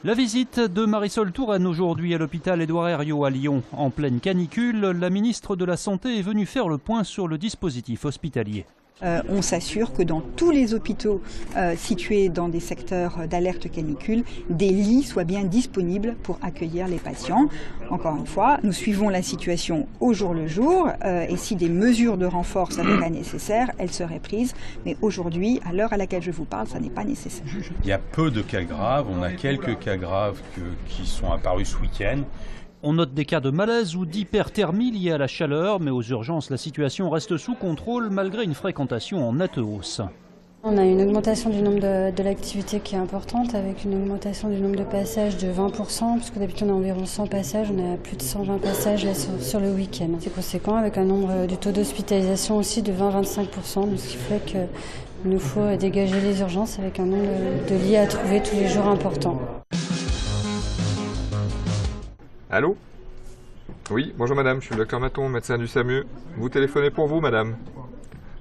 La visite de Marisol Touraine aujourd'hui à l'hôpital Édouard Herriot à Lyon. En pleine canicule, la ministre de la Santé est venue faire le point sur le dispositif hospitalier. On s'assure que dans tous les hôpitaux situés dans des secteurs d'alerte canicule, des lits soient bien disponibles pour accueillir les patients. Encore une fois, nous suivons la situation au jour le jour et si des mesures de renfort s'avéreraient nécessaires, elles seraient prises. Mais aujourd'hui, à l'heure à laquelle je vous parle, ça n'est pas nécessaire. Il y a peu de cas graves, on a quelques cas graves qui sont apparus ce week-end. On note des cas de malaise ou d'hyperthermie liés à la chaleur, mais aux urgences, la situation reste sous contrôle malgré une fréquentation en nette hausse. On a une augmentation du nombre de l'activité qui est importante, avec une augmentation du nombre de passages de 20%, puisque d'habitude on a environ 100 passages, on est à plus de 120 passages là, sur le week-end. C'est conséquent, avec un nombre du taux d'hospitalisation aussi de 20-25%, donc ce qui fait qu'il nous faut dégager les urgences avec un nombre de lits à trouver tous les jours important. Allô? Oui, bonjour madame, je suis le docteur Maton, médecin du SAMU. Vous téléphonez pour vous madame?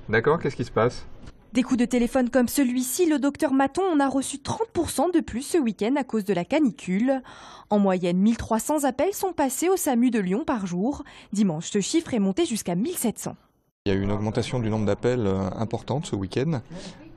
D'accord, qu'est-ce qui se passe? Des coups de téléphone comme celui-ci, le docteur Maton en a reçu 30% de plus ce week-end à cause de la canicule. En moyenne, 1300 appels sont passés au SAMU de Lyon par jour. Dimanche, ce chiffre est monté jusqu'à 1700. Il y a eu une augmentation du nombre d'appels importante ce week-end,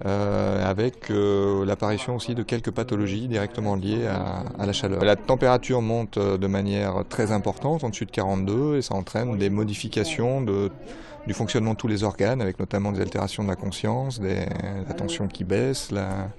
avec l'apparition aussi de quelques pathologies directement liées à la chaleur. La température monte de manière très importante, en dessus de 42, et ça entraîne des modifications du fonctionnement de tous les organes, avec notamment des altérations de la conscience, la tension qui baisse, la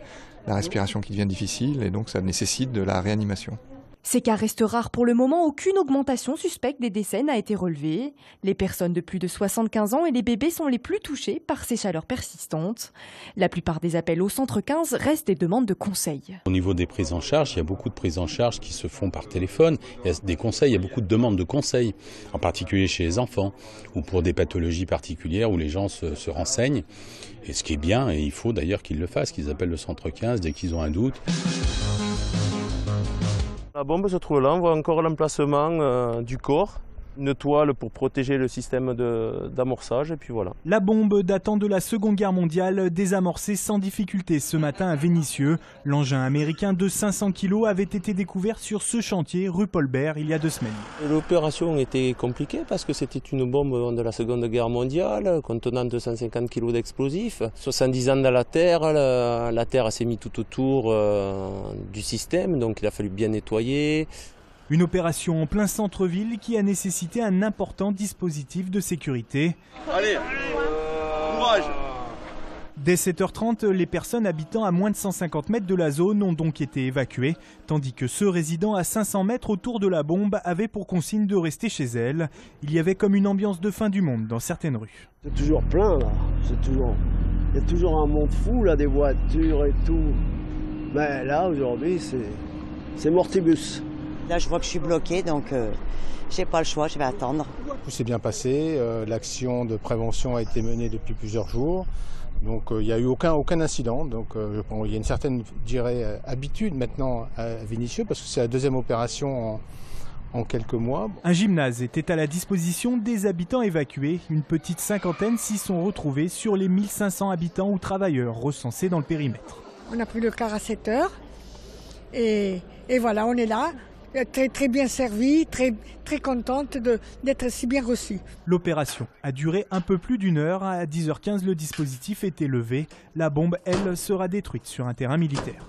respiration qui devient difficile, et donc ça nécessite de la réanimation. Ces cas restent rares pour le moment, aucune augmentation suspecte des décès n'a été relevée. Les personnes de plus de 75 ans et les bébés sont les plus touchés par ces chaleurs persistantes. La plupart des appels au centre 15 restent des demandes de conseils. Au niveau des prises en charge, il y a beaucoup de prises en charge qui se font par téléphone. Il y a des conseils, il y a beaucoup de demandes de conseils, en particulier chez les enfants ou pour des pathologies particulières où les gens se renseignent. Et ce qui est bien, et il faut d'ailleurs qu'ils le fassent, qu'ils appellent le centre 15 dès qu'ils ont un doute. La bombe se trouve là, on voit encore l'emplacement du corps, une toile pour protéger le système d'amorçage et puis voilà. La bombe datant de la Seconde Guerre mondiale désamorcée sans difficulté ce matin à Vénissieux. L'engin américain de 500 kg avait été découvert sur ce chantier rue Paul-Bert il y a 2 semaines. L'opération était compliquée parce que c'était une bombe de la Seconde Guerre mondiale contenant 250 kg d'explosifs. 70 ans dans la Terre s'est mise tout autour du système, donc il a fallu bien nettoyer. Une opération en plein centre-ville qui a nécessité un important dispositif de sécurité. Allez, courage! Dès 7h30, les personnes habitant à moins de 150 mètres de la zone ont donc été évacuées, tandis que ceux résidant à 500 mètres autour de la bombe avaient pour consigne de rester chez elles. Il y avait comme une ambiance de fin du monde dans certaines rues. C'est toujours plein là, il y a toujours un monde fou là, des voitures et tout. Mais là aujourd'hui c'est mortibus. Là, je vois que je suis bloquée, donc j'ai pas le choix, je vais attendre. Tout s'est bien passé, l'action de prévention a été menée depuis plusieurs jours, donc il n'y a eu aucun incident. Donc il y a une certaine, je dirais, habitude maintenant à Vénissieux, parce que c'est la deuxième opération en quelques mois. Un gymnase était à la disposition des habitants évacués. Une petite cinquantaine s'y sont retrouvés sur les 1500 habitants ou travailleurs recensés dans le périmètre. On a pris le car à 7 heures et voilà, on est là. Très bien servie, très contente d'être si bien reçue. L'opération a duré un peu plus d'1 heure. À 10h15, le dispositif était levé. La bombe, elle, sera détruite sur un terrain militaire.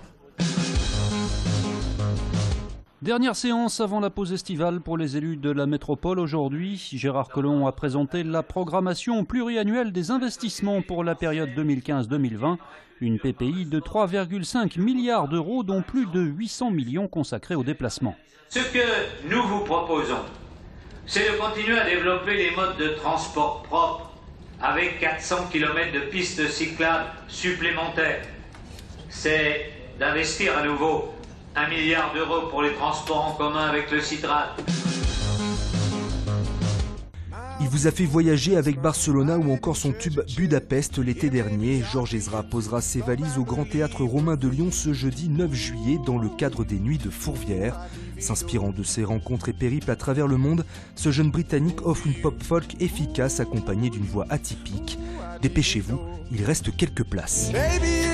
Dernière séance avant la pause estivale pour les élus de la métropole. Aujourd'hui, Gérard Collomb a présenté la programmation pluriannuelle des investissements pour la période 2015-2020. Une PPI de 3,5 milliards d'euros, dont plus de 800 millions consacrés aux déplacements. Ce que nous vous proposons, c'est de continuer à développer les modes de transport propres avec 400 km de pistes cyclables supplémentaires. C'est d'investir à nouveau 1 milliard d'euros pour les transports en commun avec le Citrate. Il vous a fait voyager avec Barcelona ou encore son tube Budapest l'été dernier. Georges Ezra posera ses valises au Grand Théâtre Romain de Lyon ce jeudi 9 juillet dans le cadre des Nuits de Fourvière. S'inspirant de ses rencontres et périples à travers le monde, ce jeune Britannique offre une pop folk efficace accompagnée d'une voix atypique. Dépêchez-vous, il reste quelques places. Baby.